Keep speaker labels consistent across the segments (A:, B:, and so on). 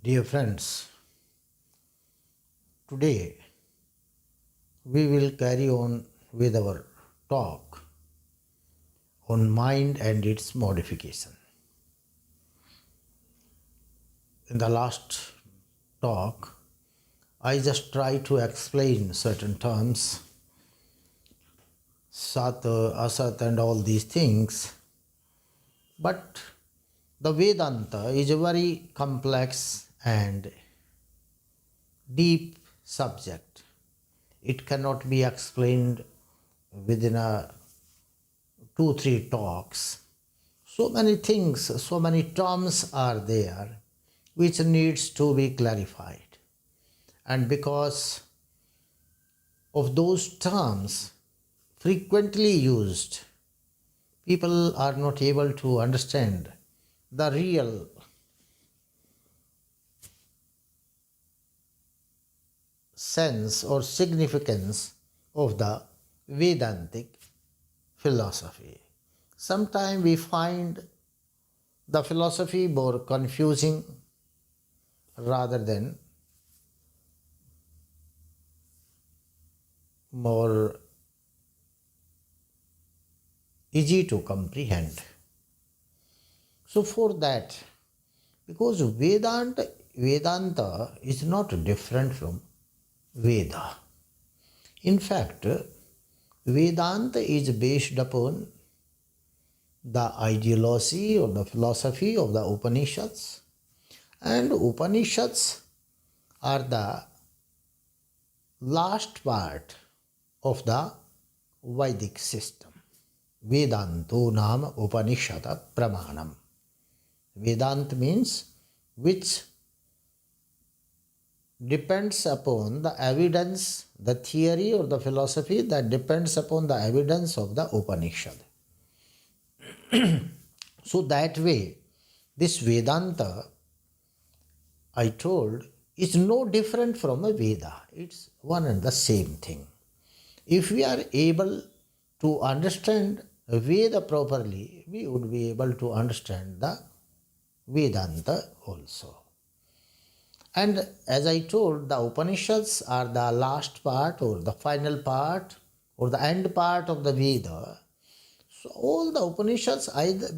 A: Dear friends, today we will carry on with our talk on mind and its modification. In the last talk, I just tried to explain certain terms, sat, asat, and all these things, but the Vedanta is a very complex and deep subject. It cannot be explained within a 2-3 talks. So many things, so many terms are there which needs to be clarified. And because of those terms frequently used, people are not able to understand the real sense or significance of the Vedantic philosophy. Sometimes we find the philosophy more confusing rather than more easy to comprehend. So for that, because Vedanta is not different from Veda. In fact, Vedanta is based upon the ideology or the philosophy of the Upanishads, and Upanishads are the last part of the Vedic system. Vedanto nam Upanishada pramanam. Vedant means which depends upon the evidence, the theory or the philosophy that depends upon the evidence of the Upanishad. So that way, this Vedanta, I told, is no different from a Veda. It's one and the same thing. If we are able to understand Veda properly, we would be able to understand the Vedanta also. And as I told, the Upanishads are the last part or the final part or the end part of the Veda. So all the Upanishads,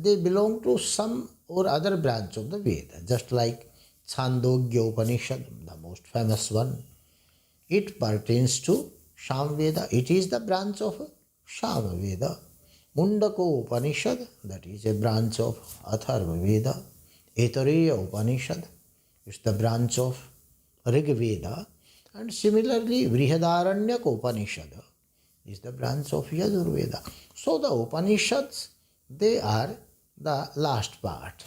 A: they belong to some or other branch of the Veda, just like Chandogya Upanishad, the most famous one. It pertains to Samveda. It is the branch of Samveda. Mundaka Upanishad, that is a branch of Atharva Veda. Aitareya Upanishad, it's the branch of Rig Veda. And similarly, Brihadaranyaka Upanishad is the branch of Yajurveda. So the Upanishads, they are the last part.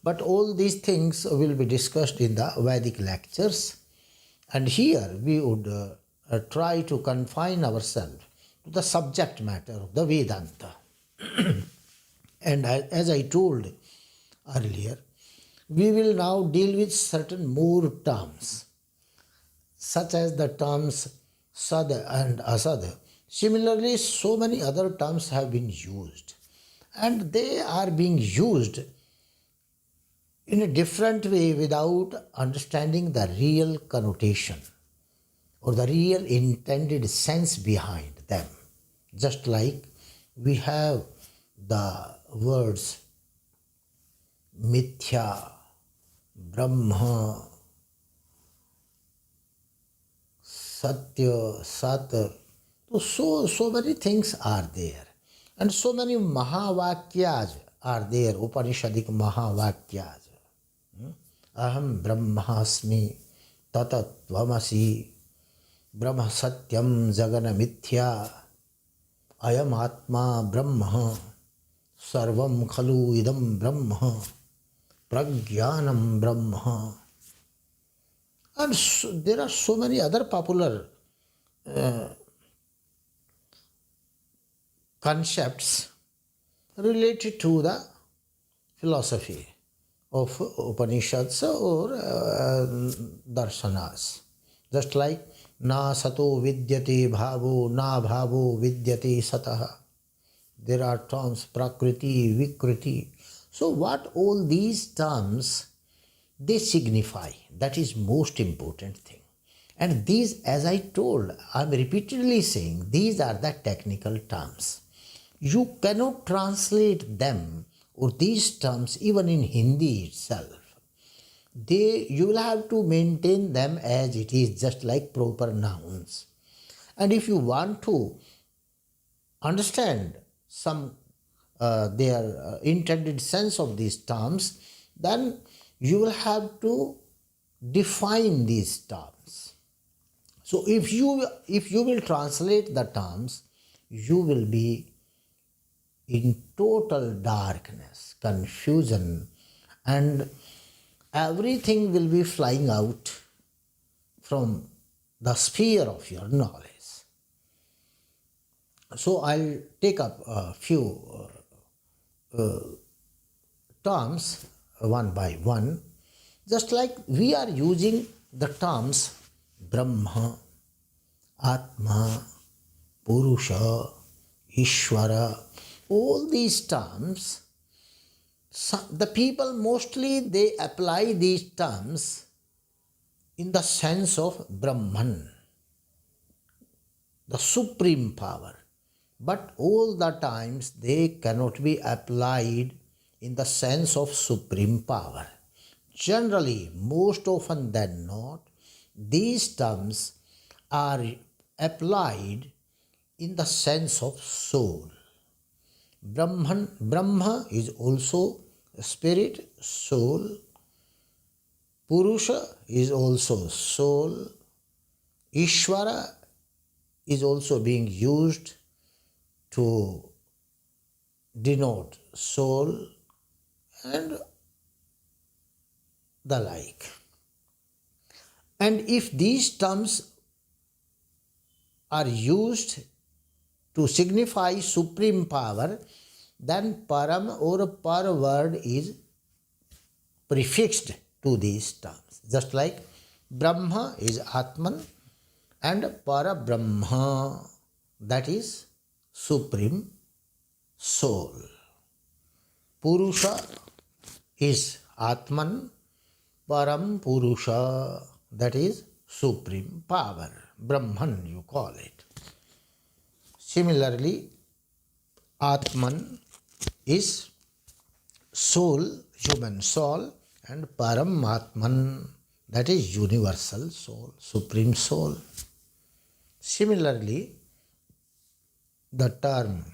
A: But all these things will be discussed in the Vedic lectures. And here we would try to confine ourselves to the subject matter of the Vedanta. And as I told earlier, we will now deal with certain more terms, such as the terms sad and asad. Similarly, so many other terms have been used, and they are being used in a different way without understanding the real connotation or the real intended sense behind them. Just like we have the words Mithya, Brahma, Satya, Sat. So many things are there. And so many Mahavakyas are there, Upanishadic Mahavakyas. Aham Brahmasmi, Tatattvamasi, Brahma Satyam Jagana Mithya, Ayam Atma Brahma, Sarvam Khalu Idam Brahma, Pragyanam Brahma. And so, there are so many other popular concepts related to the philosophy of Upanishads or Darshanas. Just like Na Sato Vidyate Bhavo, Na Bhavo Vidyate Sataha. There are terms Prakriti, Vikriti. So what all these terms they signify. That is most important thing. And these, as I told, I'm repeatedly saying, these are the technical terms. You cannot translate them or these terms even in Hindi itself. You will have to maintain them as it is, just like proper nouns. And if you want to understand some their intended sense of these terms, then you will have to define these terms. So if you will translate the terms, you will be in total darkness, confusion, and everything will be flying out from the sphere of your knowledge. So I'll take up a few terms one by one, just like we are using the terms Brahma, Atma, Purusha, Ishvara. All these terms, the people mostly they apply these terms in the sense of Brahman, the supreme power. But all the times they cannot be applied in the sense of supreme power. Generally, most often than not, these terms are applied in the sense of soul. Brahma is also spirit, soul. Purusha is also soul. Ishvara is also being used to denote soul and the like. And if these terms are used to signify supreme power, then param or par word is prefixed to these terms. Just like Brahma is Atman and para Brahma, that is supreme soul. Purusha is Atman, Param Purusha, that is supreme power. Brahman you call it. Similarly, Atman is soul, human soul, and Paramatman, that is universal soul, supreme soul. Similarly, the term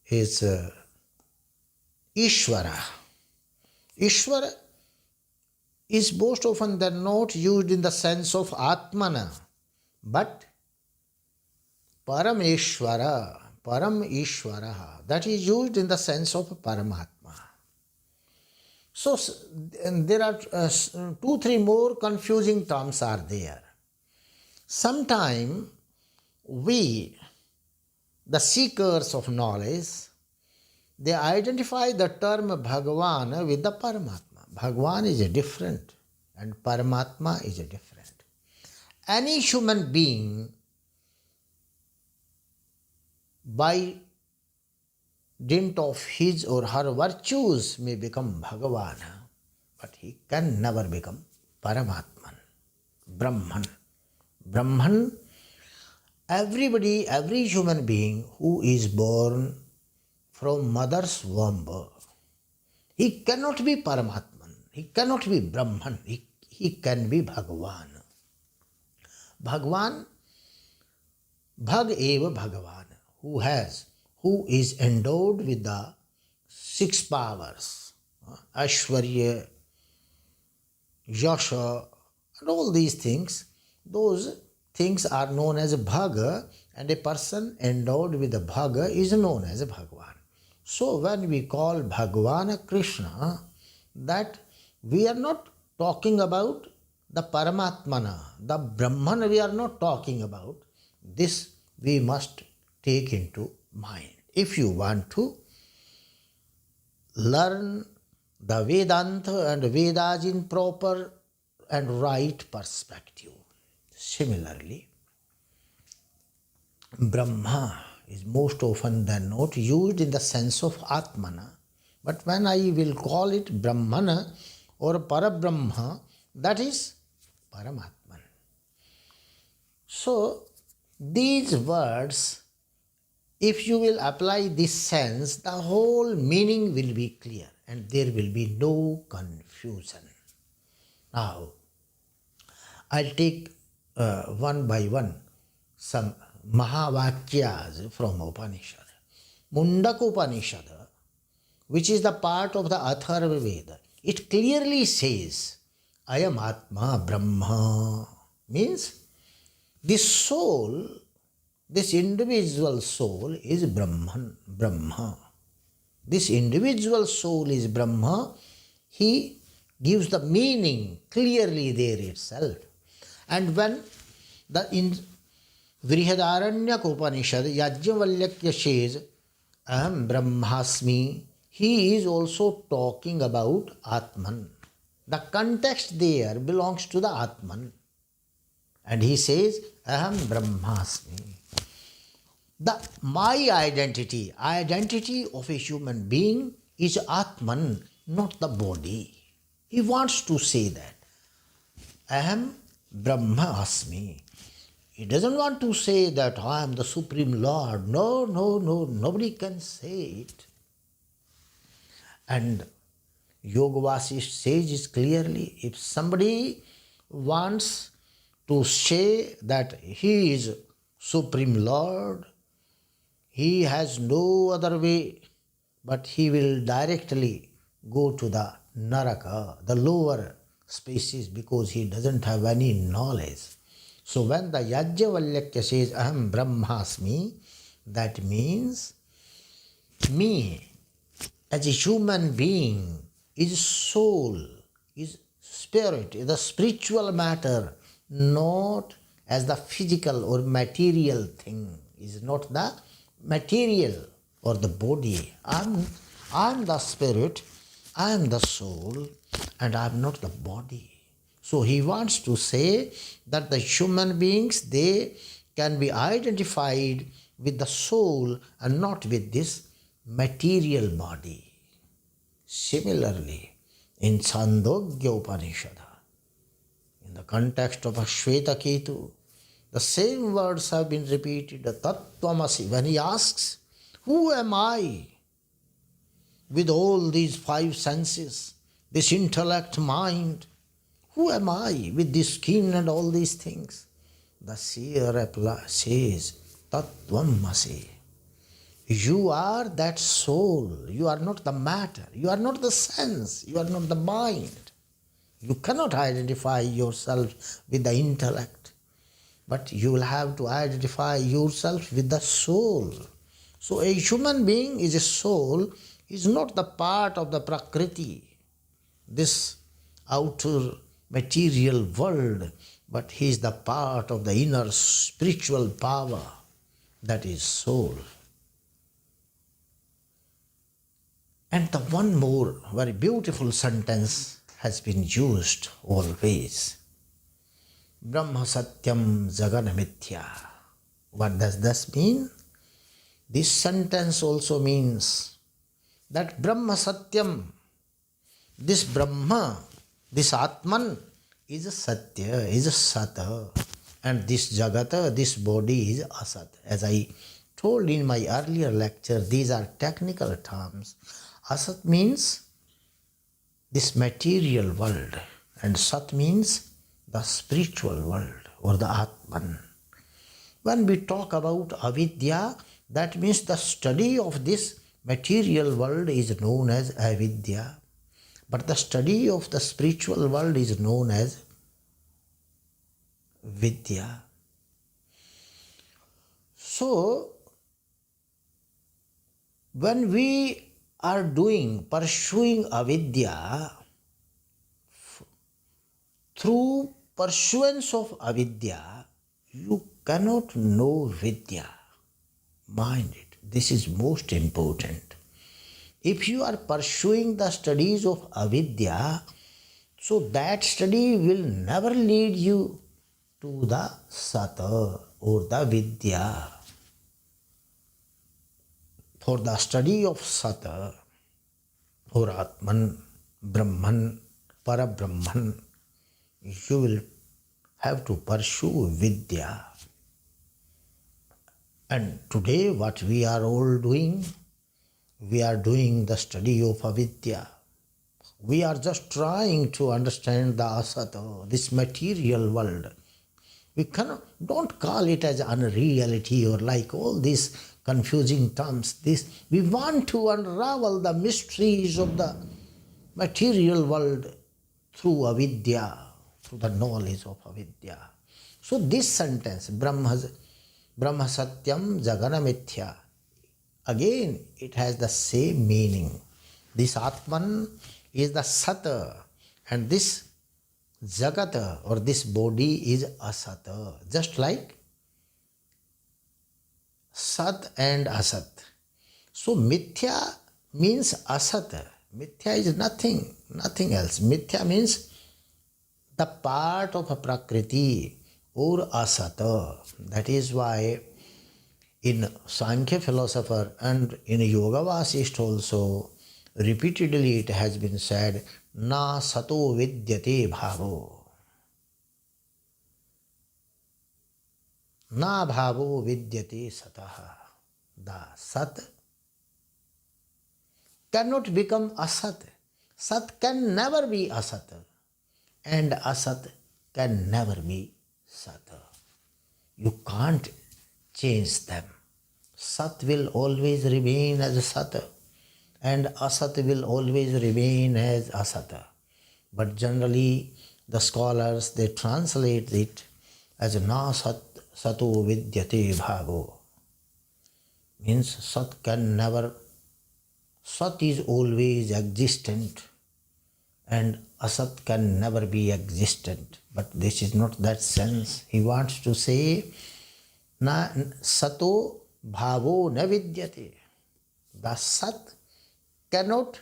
A: is Ishvara. Ishvara is most often than not used in the sense of Atmana, but Parameshwara, Param Ishvara, that is used in the sense of Paramatma. So there are 2-3 more confusing terms are there. Sometimes we, the seekers of knowledge, they identify the term Bhagavan with the Paramatma. Bhagavan is a different and Paramatma is a different. Any human being, by dint of his or her virtues, may become Bhagavan, but he can never become Paramatman, Brahman. Brahman, everybody, every human being who is born from mother's womb, he cannot be Paramatman, he cannot be Brahman, he can be Bhagavan. Bhagavan, Bhag eva Bhagavan, who is endowed with the 6 powers, Aishwarya, Yasha, and all these things. Those things are known as Bhaga, and a person endowed with the Bhaga is known as Bhagavan. So when we call Bhagavan Krishna, that we are not talking about the Paramatmana, the Brahman we are not talking about. This we must take into mind. If you want to learn the Vedanta and Vedas in proper and right perspective. Similarly, Brahma is most often than not used in the sense of Atmana, But when I will call it Brahmana or Parabrahma, that is Paramatman. So, these words, if you will apply this sense, the whole meaning will be clear and there will be no confusion. Now, I'll take one by one some Mahavakyas from Upanishad. Mundaka Upanishad, which is the part of the Atharva Veda, it clearly says, Ayam Atma Brahma, means this soul, this individual soul is Brahman, Brahma. This individual soul is Brahma. He gives the meaning clearly there itself. And when in Vrihadaranyaka Upanishad, Yajnavalkya says, Aham Brahmasmi, he is also talking about Atman. The context there belongs to the Atman. And he says, Aham Brahmasmi. My identity of a human being is Atman, not the body. He wants to say that. Aham Brahmasmi. He doesn't want to say that I am the Supreme Lord. No, nobody can say it. And Yoga Vasishtha says it clearly, if somebody wants to say that he is Supreme Lord, he has no other way, but he will directly go to the Naraka, the lower spaces, because he doesn't have any knowledge. So when the Yajnavalkya says, Aham Brahmasmi, that means me as a human being is soul, is spirit, is the spiritual matter, not as the physical or material thing, is not the material or the body. I'm the spirit, I am the soul, and I am not the body. So he wants to say that the human beings, they can be identified with the soul and not with this material body. Similarly, in Chandogya Upanishad, in the context of Shvetaketu, the same words have been repeated, Tattvamasi, when he asks, who am I with all these five senses, this intellect, mind? Who am I with this skin and all these things? The seer says, Tattvamasi. You are that soul. You are not the matter. You are not the sense. You are not the mind. You cannot identify yourself with the intellect. But you will have to identify yourself with the soul. So a human being is a soul, is not the part of the Prakriti, this outer material world, but he is the part of the inner spiritual power, that is soul. And the one more very beautiful sentence has been used always. Brahma Satyam Jagana Mithya. What does this mean? This sentence also means that Brahma Satyam, this Brahma, this Atman is a Satya, is a Sata, and this Jagata, this body is Asat. As I told in my earlier lecture, these are technical terms. Asat means this material world, and Sat means the spiritual world or the Atman. When we talk about avidya, that means the study of this material world is known as avidya, but the study of the spiritual world is known as vidya. So, when we are pursuing avidya, through pursuance of avidya, you cannot know vidya. Mind it, this is most important. If you are pursuing the studies of avidya, so that study will never lead you to the sata or the vidya. For the study of sata, or Atman, Brahman, Parabrahman, you will have to pursue Vidya. And today what we are all doing, we are doing the study of Avidya. We are just trying to understand the asata, this material world. We don't call it as unreality or like all these confusing terms. We want to unravel the mysteries of the material world through avidya, through the knowledge of avidya. So this sentence, Brahma Satyam Jagana Mithya, again it has the same meaning. This Atman is the Sata, and this Jagata or this body is Asata. Just like Sat and Asat. So Mithya means Asat. Mithya is nothing else. Mithya means the part of a Prakriti or Asata. That is why in Sankhya philosopher and in Yoga Vasisht also, repeatedly it has been said, Na sato vidyate bhavo. Na bhavo vidyate sataha. The sat cannot become asat. Sat can never be asat. And asat can never be sat. You can't change them. Sat will always remain as sat, and asat will always remain as asat. But generally the scholars, they translate it as na sat sato vidyate bhavo. Means sat is always existent and asat can never be existent. But this is not that sense. He wants to say na sato bhavo na vidyate. The sat cannot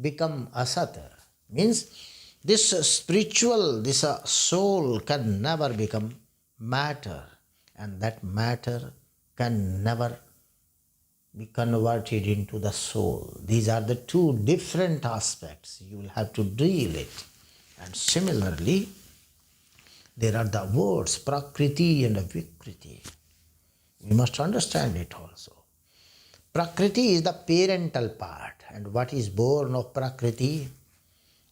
A: become asat. Means this spiritual, this soul can never become matter, and that matter can never be converted into the soul. These are the two different aspects. You will have to deal it. And similarly, there are the words Prakriti and Vikriti. We must understand it also. Prakriti is the parental part, and what is born of Prakriti,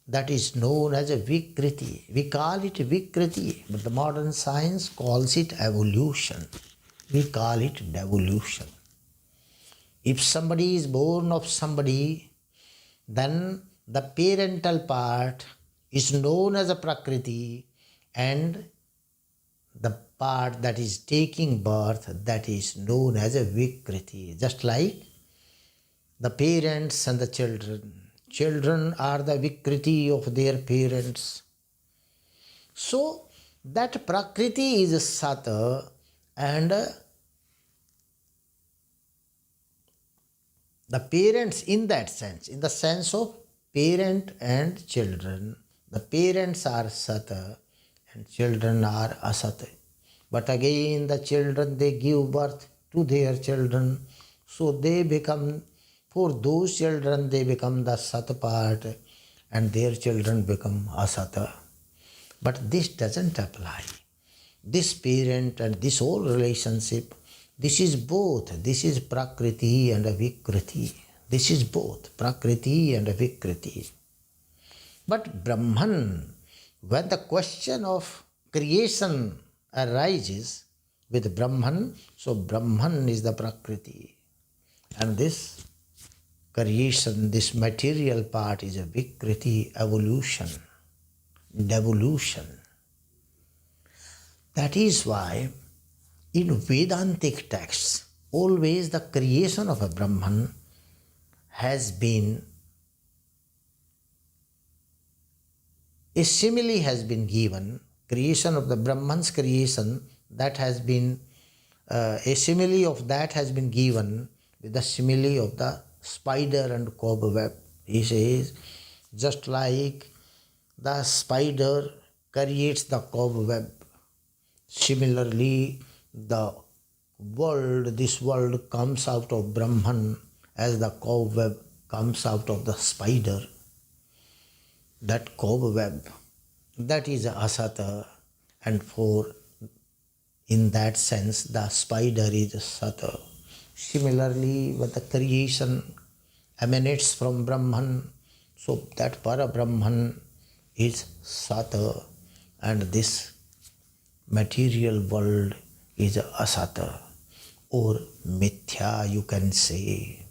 A: that is known as a Vikriti. We call it Vikriti, but the modern science calls it evolution. We call it devolution. If somebody is born of somebody, then the parental part is known as a Prakriti, and the part that is taking birth, that is known as a Vikriti. Just like the parents and the children. Children are the Vikriti of their parents. So that Prakriti is Sata, and the parents in that sense, in the sense of parent and children, the parents are Sata and children are Asata. But again the children, they give birth to their children, so they become, for those children they become the Sat part and their children become Asata. But this doesn't apply. This parent and this whole relationship, this is both. This is Prakriti and a Vikriti. This is both Prakriti and a Vikriti. But Brahman, when the question of creation arises with Brahman, so Brahman is the Prakriti. And this creation, this material part is a Vikriti, evolution, devolution. That is why in Vedantic texts, always the creation of a Brahman has been, a simile has been given, creation of the Brahman's creation, that has been, a simile of that has been given with the simile of the spider and cobweb. He says, just like the spider creates the cobweb, similarly the world, this world comes out of Brahman as the cobweb comes out of the spider, that cobweb, that is asata, and for in that sense the spider is sata. Similarly, when the creation emanates from Brahman, so that Para-Brahman is sata, and this material world is asata or mithya, you can say.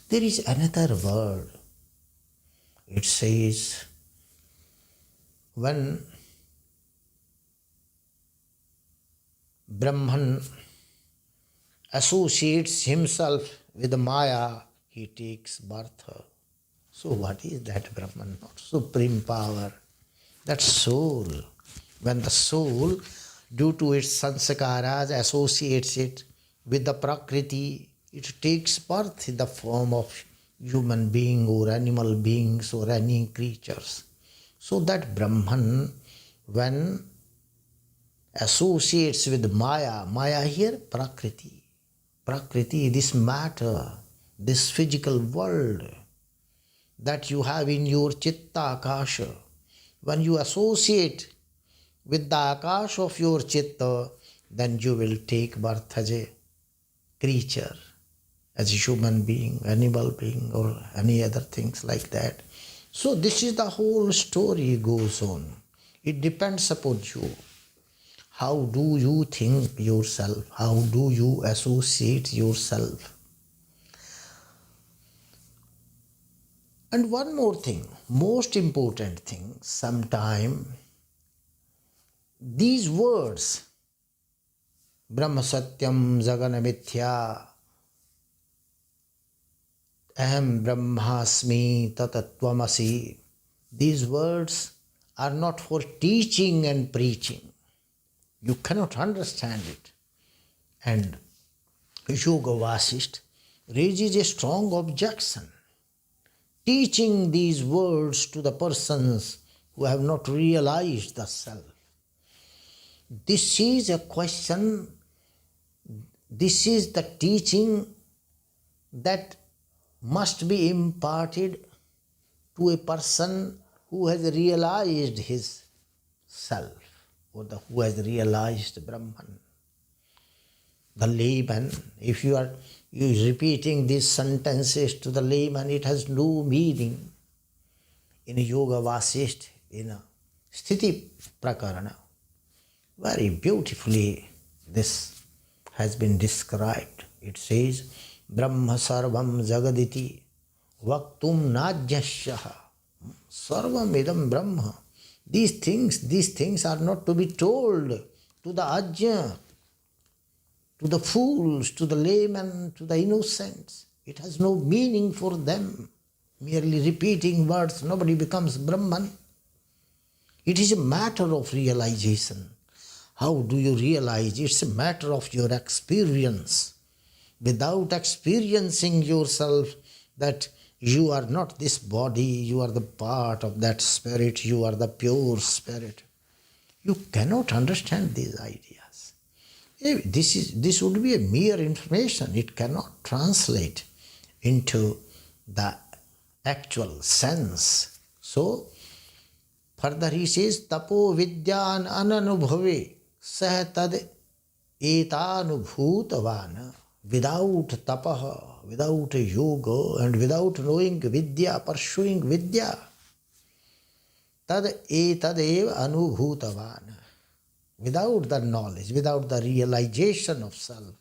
A: There is another word. It says, when Brahman associates himself with Maya, he takes birth. So what is that Brahman? Not supreme power, that soul. When the soul, due to its sanskaras, associates it with the Prakriti, it takes birth in the form of human being or animal beings or any creatures. So that Brahman, when associates with Maya, Maya here, Prakriti. Prakriti, this matter, this physical world that you have in your Chitta Akasha. When you associate with the Akash of your Chitta, then you will take birth as a creature, as a human being, animal being, or any other things like that. So this is the whole story goes on. It depends upon you. How do you think yourself? How do you associate yourself? And one more thing, most important thing, sometime these words, Brahma Satyam Jagana Mithya, Aham Brahmasmi Tatattvamasi, these words are not for teaching and preaching. You cannot understand it. And Yoga Vasisht raises a strong objection. Teaching these words to the persons who have not realized the self. This is a question, this is the teaching that must be imparted to a person who has realized his self, or who has realized Brahman. The layman, if you are repeating these sentences to the layman, it has no meaning. In Yoga Vasisht, in a Sthiti Prakarana, very beautifully this has been described. It says, Brahma sarvam jagaditi vaktum najyasyaha sarvam idam Brahma. These things are not to be told to the ajna, to the fools, to the laymen, to the innocents. It has no meaning for them. Merely repeating words, nobody becomes Brahman. It is a matter of realization. How do you realize? It's a matter of your experience. Without experiencing yourself that you are not this body, you are the part of that spirit, you are the pure spirit, you cannot understand these ideas. This would be a mere information. It cannot translate into the actual sense. So, further he says, Tapo vidyan ananubhave sah tad etanubhutavana. Without tapaha, without yoga, and without knowing vidya, pursuing vidya, tad etadev anubhutavana. Without the knowledge, without the realization of self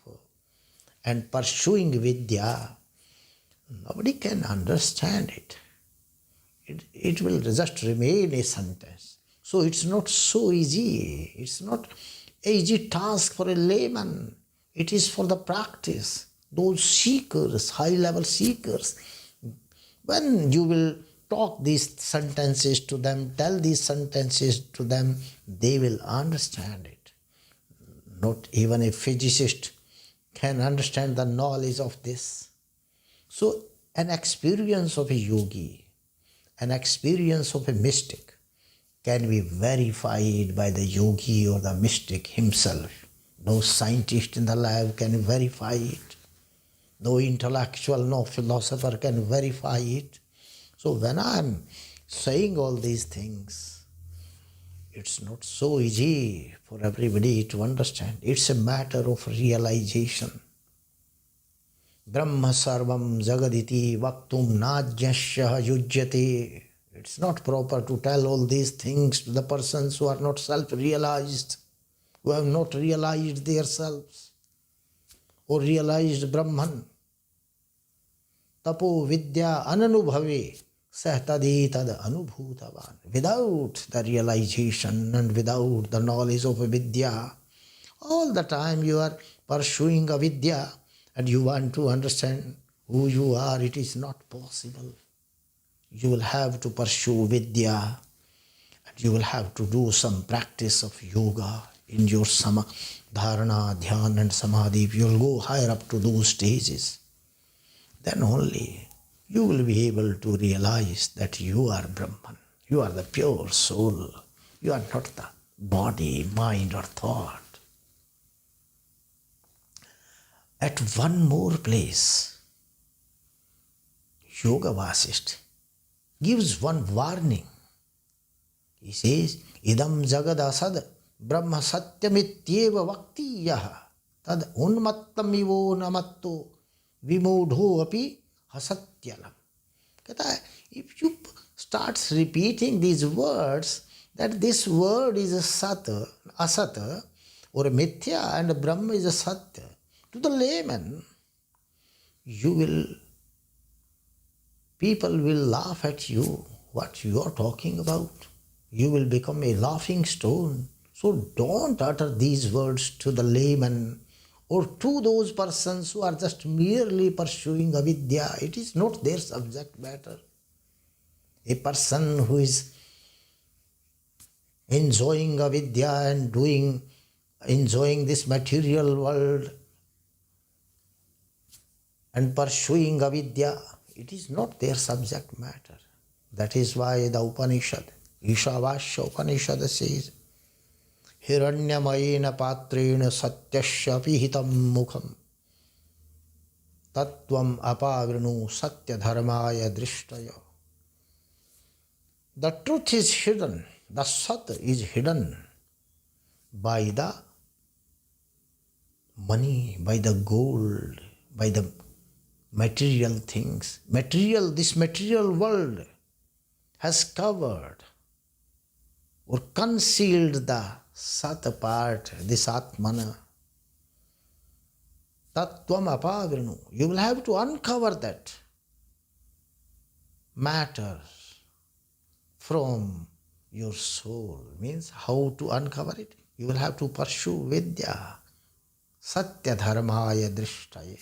A: and pursuing vidya, nobody can understand it. It will just remain a sentence. So it's not so easy. It's not an easy task for a layman. It is for the practice. Those seekers, high-level seekers, when you will talk these sentences to them, tell these sentences to them, they will understand it. Not even a physicist can understand the knowledge of this. So an experience of a yogi, an experience of a mystic can be verified by the yogi or the mystic himself. No scientist in the lab can verify it. No intellectual, no philosopher can verify it. So when I am saying all these things, it's not so easy for everybody to understand. It's a matter of realization. Brahma sarvam jagaditi vaktum najyasya yujyate. It's not proper to tell all these things to the persons who are not self-realized, who have not realized themselves or realized Brahman. Tapo vidya ananubhave sahtadi tad anubhutavan. Without the realization and without the knowledge of vidya, all the time you are pursuing a vidya and you want to understand who you are, it is not possible. You will have to pursue vidya and you will have to do some practice of yoga in your dharana, dhyan and samadhi. You will go higher up to those stages. Then only you will be able to realize that you are Brahman. You are the pure soul. You are not the body, mind or thought. At one more place, Yoga Vasisht gives one warning. He says, Idam jagad asad brahma satyamityeva vaktiyaha tad unmattam ivo namatto vimudho api hasatyalam. If you start repeating these words, that this word is a asat or a mithya and Brahma is a satya, to the layman, people will laugh at you, what you are talking about. You will become a laughing stone. So don't utter these words to the layman or to those persons who are just merely pursuing avidya. It is not their subject matter. A person who is enjoying avidya and enjoying this material world and pursuing avidya, it is not their subject matter. That is why the Upanishad, Ishavasya Upanishad says, Hiranyamayena patrena satyasya pihitam mukham tattvam apavrinu satya dharmaya drishtaya. The truth is hidden, the sat is hidden by the money, by the gold, by the material things. This material world has covered or concealed the sat part, this atmana. Tattvam apavrinu. You will have to uncover that matter from your soul. Means how to uncover it? You will have to pursue vidya. Satya dharmaya drishtaya.